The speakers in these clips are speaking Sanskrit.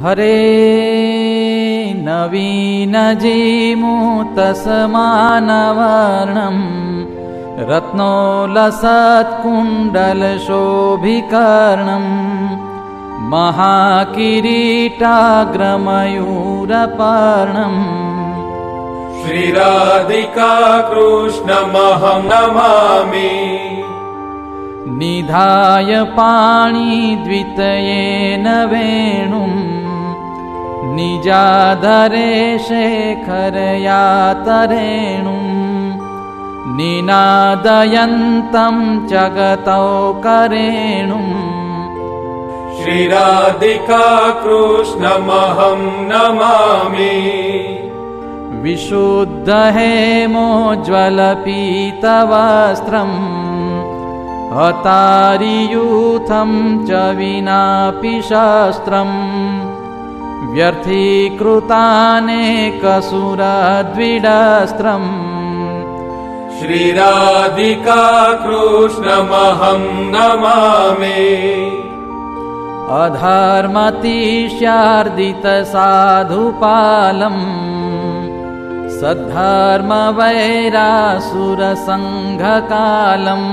हरे नवीनजीमूतसमानवर्णं रत्नोलसत्कुण्डलशोभिकर्णं महाकिरीटाग्रमयूरपर्णम् श्रीराधिका कृष्णमहं नमामि। निधाय पाणिद्वितयेन वेणुं निजाधरे शेखरयातरेणुं निनादयन्तं जगतौकरेणुम् श्रीराधिका कृष्णमहं नमामि। विशुद्धहेमोज्ज्वलपीतवस्त्रम् हतारियूथं च विनापि शस्त्रम् व्यर्थीकृतानेकसुरद्विडस्त्रम् श्रीराधिका कृष्णमहं नमामि। अधर्मतिशार्दितसाधुपालम् सद्धर्मवैरासुरसङ्घकालम्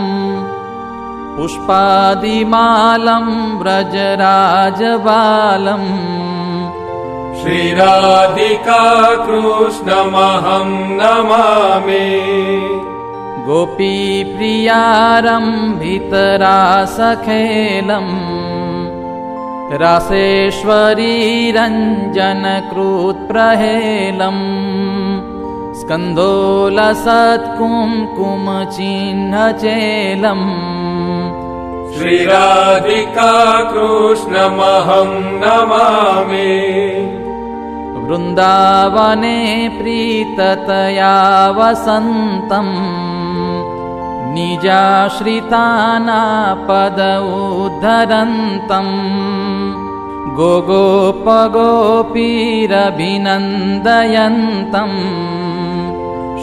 पुष्पादिमालं व्रजराजबालम् श्रीराधिका कृष्णमहं नमामि। गोपीप्रियारम्भितरासखेलम् रासेश्वरीरञ्जनकृत्प्रहेलम् स्कन्धोलसत्कुङ्कुमचिह्नचेलम् श्रीराधिका कृष्णमहं नमामि। वृन्दावने प्रीततया वसन्तम् निजाश्रितानापदमुद्धरन्तम् गोगोपगोपीरभिनन्दयन्तम्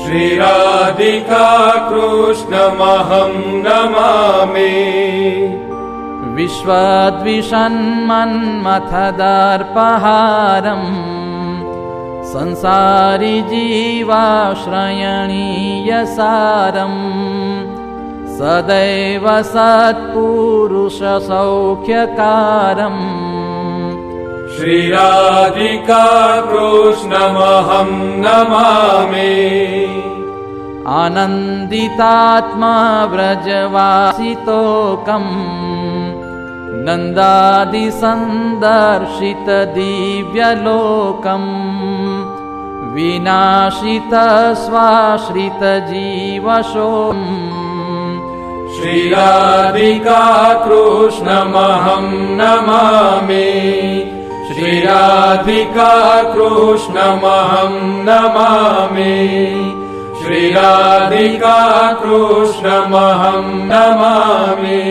श्रीराधिका कृष्णमहं नमामि। विश्वद्विषन्मन्मथदर्पहारम् संसारिजीवाश्रयणीयसारम् सदैव सत्पुरुषसौख्यकारम् श्रीराधिका कृष्णमहं नमामि। आनन्दितात्मा व्रजवासितोकम् नन्दादिसन्दर्शितदिव्यलोकम् विनाशितस्वाश्रितजीवशोम् श्रीराधिका कृष्णमहं नमामि। श्रीराधिका कृष्णमहं नमामि। श्रीराधिका कृष्णमहं नमामि।